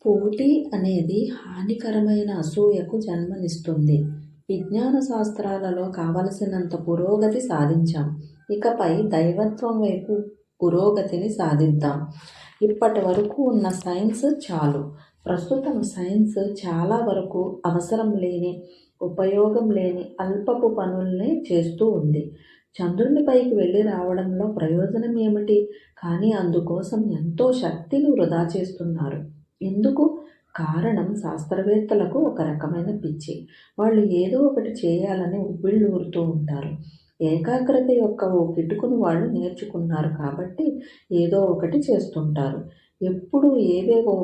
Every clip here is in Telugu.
పోటీ అనేది హానికరమైన అసూయకు జన్మనిస్తుంది. విజ్ఞాన శాస్త్రాలలో కావలసినంత పురోగతి సాధించాం. ఇకపై దైవత్వం వైపు పురోగతిని సాధిద్దాం. ఇప్పటి వరకు ఉన్న సైన్స్ చాలు. ప్రస్తుతం సైన్స్ చాలా వరకు అవసరం లేని, ఉపయోగం లేని అల్పపు పనుల్నే చేస్తూ ఉంది. చంద్రునిపైకి వెళ్ళి రావడంలో ప్రయోజనం ఏమిటి? కానీ అందుకోసం ఎంతో శక్తిని వృధా చేస్తున్నారు. ఎందుకు? కారణం శాస్త్రవేత్తలకు ఒక రకమైన పిచ్చి. వాళ్ళు ఏదో ఒకటి చేయాలని ఉవ్విళ్ళూరుతూ ఉంటారు. ఏకాగ్రత యొక్క ఓ కిటుకును వాళ్ళు నేర్చుకున్నారు కాబట్టి ఏదో ఒకటి చేస్తుంటారు. ఎప్పుడూ ఏవేవో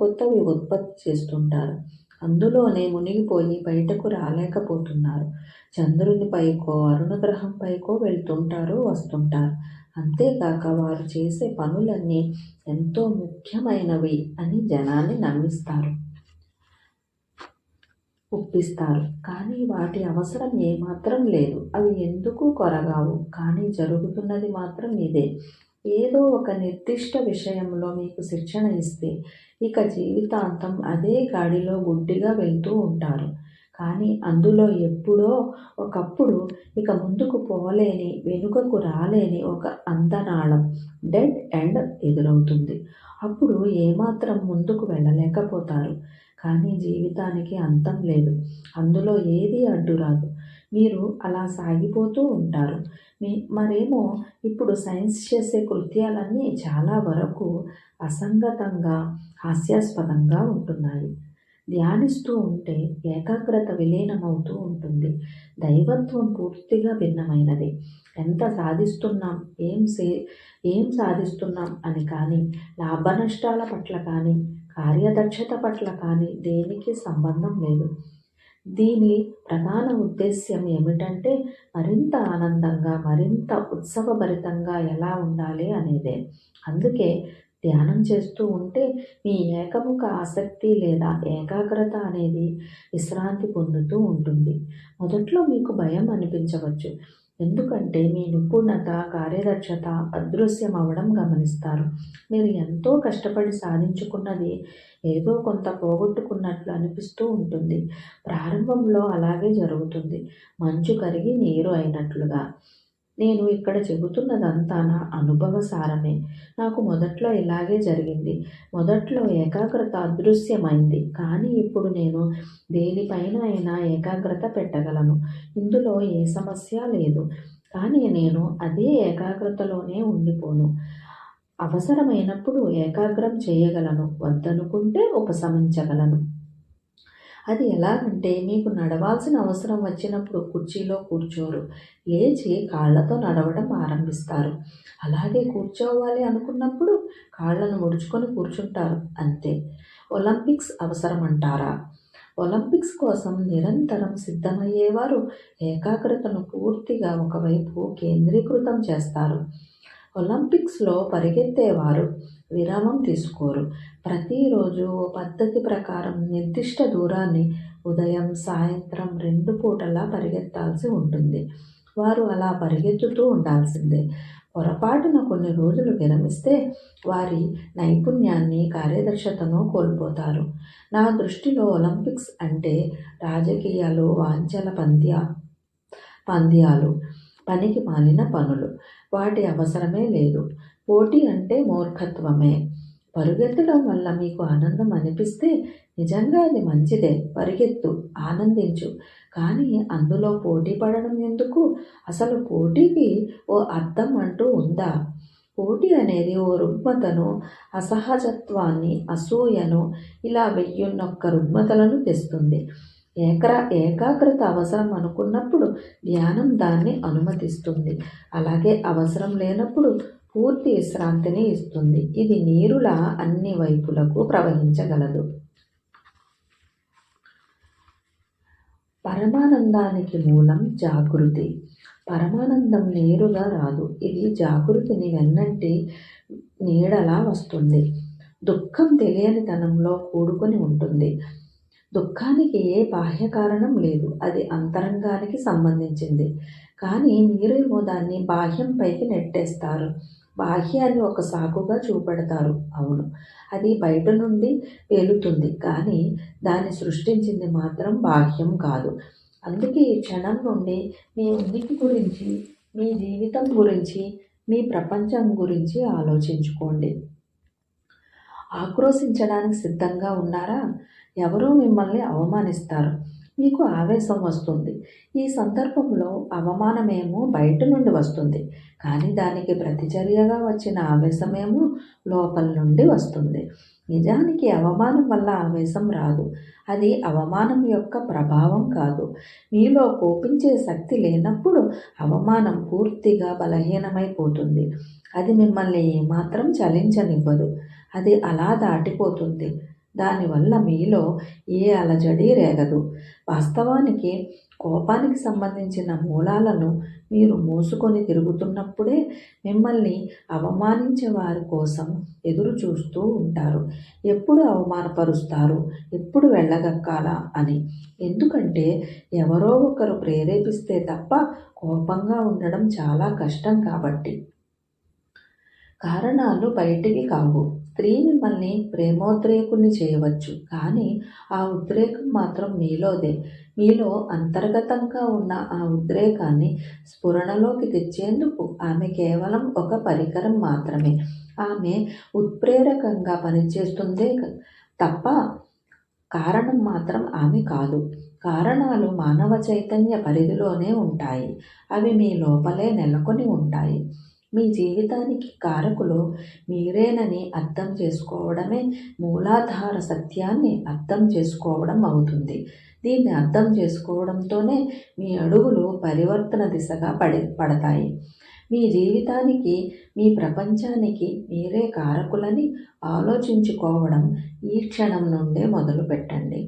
కొత్తవి ఉత్పత్తి చేస్తుంటారు. అందులోనే మునిగిపోయి బయటకు రాలేకపోతున్నారు. చంద్రునిపైకో అరుణగ్రహంపైకో వెళ్తుంటారు, వస్తుంటారు. అంతేకాక వారు చేసే పనులన్నీ ఎంతో ముఖ్యమైనవి అని జనాన్ని ఒప్పిస్తారు. కానీ వాటి అవసరం ఏమాత్రం లేదు. అవి ఎందుకు కొరగావు. కానీ జరుగుతున్నది మాత్రం ఇదే. ఏదో ఒక నిర్దిష్ట విషయంలో మీకు శిక్షణ ఇస్తే ఇక జీవితాంతం అదే గాడిలో గుడ్డిగా వెళ్తూ ఉంటారు. కానీ అందులో ఎప్పుడో ఒకప్పుడు ఇక ముందుకు పోలేని, వెనుకకు రాలేని ఒక అంతరాళం, డెడ్ ఎండ్ ఎదురవుతుంది. అప్పుడు ఏమాత్రం ముందుకు వెళ్ళలేకపోతారు. కానీ జీవితానికి అంతం లేదు. అందులో ఏదీ అడ్డురాదు. మీరు అలా సాగిపోతూ ఉంటారు. మరేమో ఇప్పుడు సైన్స్ చేసే కృత్యాలన్నీ చాలా వరకు అసంగతంగా, హాస్యాస్పదంగా ఉంటున్నాయి. ధ్యానిస్తూ ఉంటే ఏకాగ్రత విలీనమవుతూ ఉంటుంది. దైవత్వం పూర్తిగా భిన్నమైనది. ఎంత సాధిస్తున్నాం, ఏం సాధిస్తున్నాం అని కానీ, లాభనష్టాల పట్ల కానీ, కార్యదక్షత పట్ల కానీ దేనికి సంబంధం లేదు. దీని ప్రధాన ఉద్దేశ్యం ఏమిటంటే మరింత ఆనందంగా, మరింత ఉత్సవభరితంగా ఎలా ఉండాలి అనేదే. అందుకే ధ్యానం చేస్తూ ఉంటే మీ ఏకముఖ ఆసక్తి లేదా ఏకాగ్రత అనేది విశ్రాంతి పొందుతూ ఉంటుంది. మొదట్లో మీకు భయం అనిపించవచ్చు. ఎందుకంటే మీ నిపుణత, కార్యదక్షత అదృశ్యం అవ్వడం గమనిస్తారు. మీరు ఎంతో కష్టపడి సాధించుకున్నది ఏదో కొంత పోగొట్టుకున్నట్లు అనిపిస్తూ ఉంటుంది. ప్రారంభంలో అలాగే జరుగుతుంది. మంచు కరిగి నీరు అయినట్లుగా. నేను ఇక్కడ చెబుతున్నదంతా నా అనుభవ సారమే. నాకు మొదట్లో ఇలాగే జరిగింది. మొదట్లో ఏకాగ్రత అదృశ్యమైంది. కానీ ఇప్పుడు నేను దేనిపైన అయినా ఏకాగ్రత పెట్టగలను. ఇందులో ఏ సమస్య లేదు. కానీ నేను అదే ఏకాగ్రతలోనే ఉండిపోను. అవసరమైనప్పుడు ఏకాగ్రం చేయగలను, వద్దనుకుంటే ఉపశమించగలను. అది ఎలాగంటే మీకు నడవాల్సిన అవసరం వచ్చినప్పుడు కుర్చీలో కూర్చోరు, లేచి కాళ్లతో నడవడం ఆరంభిస్తారు. అలాగే కూర్చోవాలి అనుకున్నప్పుడు కాళ్లను ముడుచుకొని కూర్చుంటారు, అంతే. ఒలింపిక్స్ అవసరమంటారా? ఒలింపిక్స్ కోసం నిరంతరం సిద్ధమయ్యేవారు ఏకాగ్రతను పూర్తిగా ఒకవైపు కేంద్రీకృతం చేస్తారు. ఒలింపిక్స్లో పరిగెత్తేవారు విరామం తీసుకోరు. ప్రతిరోజు ఓ పద్ధతి ప్రకారం నిర్దిష్ట దూరాన్ని ఉదయం, సాయంత్రం 2 పూటలా పరిగెత్తాల్సి ఉంటుంది. వారు అలా పరిగెత్తుతూ ఉండాల్సిందే. పొరపాటున కొన్ని రోజులు విరమిస్తే వారి నైపుణ్యాన్ని, కార్యదక్షతను కోల్పోతారు. నా దృష్టిలో ఒలింపిక్స్ అంటే రాజకీయాలు, వాంఛల పంద్యాలు, పనికి మాలిన పనులు. వాటి అవసరమే లేదు. పోటీ అంటే మూర్ఖత్వమే. పరుగెత్తడం వల్ల మీకు ఆనందం అనిపిస్తే నిజంగా అది మంచిదే. పరిగెత్తు, ఆనందించు. కానీ అందులో పోటీ పడడం ఎందుకు? అసలు పోటీకి ఓ అర్థం అంటూ ఉందా? పోటీ అనేది ఓ రుగ్మతను, అసహజత్వాన్ని, అసూయను, ఇలా 1001 రుగ్మతలను తెస్తుంది. ఏకాగ్రత అవసరం అనుకున్నప్పుడు ధ్యానం దాన్ని అనుమతిస్తుంది. అలాగే అవసరం లేనప్పుడు పూర్తి విశ్రాంతిని ఇస్తుంది. ఇది నీరులా అన్ని వైపులకు ప్రవహించగలదు. పరమానందానికి మూలం జాగృతి. పరమానందం నేరుగా రాదు. ఇది జాగృతిని వెన్నంటి నీడలా వస్తుంది. దుఃఖం తెలియనితనంలో కూడుకొని ఉంటుంది. దుఃఖానికి ఏ బాహ్య కారణం లేదు. అది అంతరంగానికి సంబంధించింది. కానీ మీరేమో దాన్ని బాహ్యం పైకి నెట్టేస్తారు. బాహ్యాన్ని ఒక సాకుగా చూపెడతారు. అవును, అది బయట నుండి పేలుతుంది, కానీ దాన్ని సృష్టించింది మాత్రం బాహ్యం కాదు. అందుకే ఈ క్షణం నుండి మీ ఉనికి గురించి, మీ జీవితం గురించి, మీ ప్రపంచం గురించి ఆలోచించుకోండి. ఆక్రోశించడానికి సిద్ధంగా ఉన్నారా? ఎవరో మిమ్మల్ని అవమానిస్తారు. మీకు ఆవేశం వస్తుంది. ఈ సందర్భంలో అవమానమేమో బయట నుండి వస్తుంది, కానీ దానికి ప్రతిచర్యగా వచ్చిన ఆవేశమేమో లోపల నుండి వస్తుంది. నిజానికి అవమానం వల్ల ఆవేశం రాదు. అది అవమానం యొక్క ప్రభావం కాదు. మీలో కోపించే శక్తి లేనప్పుడు అవమానం పూర్తిగా బలహీనమైపోతుంది. అది మిమ్మల్ని ఏమాత్రం చలించనివ్వదు. అది అలా దాటిపోతుంది. దానివల్ల మీలో ఏ అలజడి రేగదు. వాస్తవానికి కోపానికి సంబంధించిన మూలాలను మీరు మోసుకొని తిరుగుతున్నప్పుడే మిమ్మల్ని అవమానించే వారి కోసం ఎదురు చూస్తూ ఉంటారు. ఎప్పుడు అవమానపరుస్తారు, ఎప్పుడు వెళ్ళగక్కాలా అని. ఎందుకంటే ఎవరో ఒకరు ప్రేరేపిస్తే తప్ప కోపంగా ఉండడం చాలా కష్టం కాబట్టి. కారణాలు బయటివి కావు. స్త్రీ మిమ్మల్ని ప్రేమోద్రేకుల్ని చేయవచ్చు, కానీ ఆ ఉద్రేకం మాత్రం మీలోదే. మీలో అంతర్గతంగా ఉన్న ఆ ఉద్రేకాన్ని స్ఫురణలోకి తెచ్చేందుకు ఆమె కేవలం ఒక పరికరం మాత్రమే. ఆమె ఉత్ప్రేరకంగా పనిచేస్తుందే తప్ప కారణం మాత్రం ఆమె కాదు. కారణాలు మానవ చైతన్య పరిధిలోనే ఉంటాయి. అవి మీ లోపలే నెలకొని ఉంటాయి. మీ జీవితానికి కారకులు మీరేనని అర్థం చేసుకోవడమే మూలాధార సత్యాన్ని అర్థం చేసుకోవడం అవుతుంది. దీన్ని అర్థం చేసుకోవడంతోనే మీ అడుగులు పరివర్తన దిశగా పడతాయి. మీ జీవితానికి, మీ ప్రపంచానికి మీరే కారకులని ఆలోచించుకోవడం ఈ క్షణం నుండే మొదలుపెట్టండి.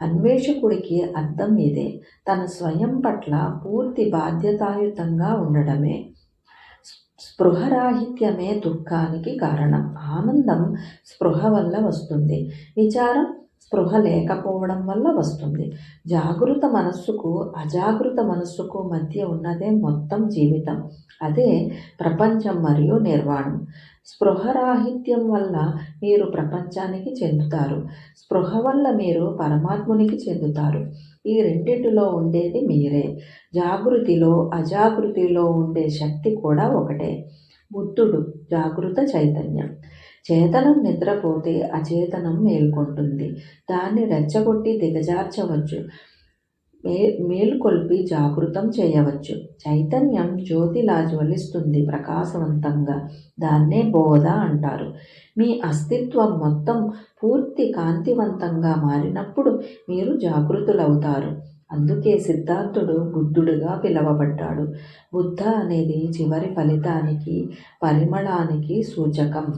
అన్వేషకుడికి అర్థం ఇదే. తన స్వయం పట్ల పూర్తి బాధ్యతాయుతంగా ఉండడమే. స్పృహరాహిత్యమే దుఃఖానికి కారణం. ఆనందం స్పృహ వల్ల వస్తుంది. విచారం స్పృహ లేకపోవడం వల్ల వస్తుంది. జాగృత మనస్సుకు అజాగృత మనస్సుకు మధ్య ఉన్నదే మొత్తం జీవితం. అదే ప్రపంచం మరియు నిర్వాణం. స్పృహరాహిత్యం వల్ల మీరు ప్రపంచానికి చెందుతారు. స్పృహ వల్ల మీరు పరమాత్మునికి చెందుతారు. ఈ రెండింటిలో ఉండేది మీరే. జాగృతిలో అజాగృతిలో ఉండే శక్తి కూడా ఒకటే. బుద్ధుడు జాగృత చైతన్యం. చేతనం నిద్రపోతే అచేతనం మేల్కొంటుంది. దాన్ని రెచ్చగొట్టి దిగజార్చవచ్చు, మేలుకొల్పి జాగృతం చేయవచ్చు. చైతన్యం జ్యోతిలా జ్వలిస్తుంది ప్రకాశవంతంగా. దాన్నే బోధ అంటారు. మీ అస్తిత్వం మొత్తం పూర్తి కాంతివంతంగా మారినప్పుడు మీరు జాగృతులవుతారు. అందుకే సిద్ధార్థుడు బుద్ధుడుగా పిలువబడ్డాడు. బుద్ధ అనేది చివరి ఫలితానికి, పరిమళానికి సూచకం.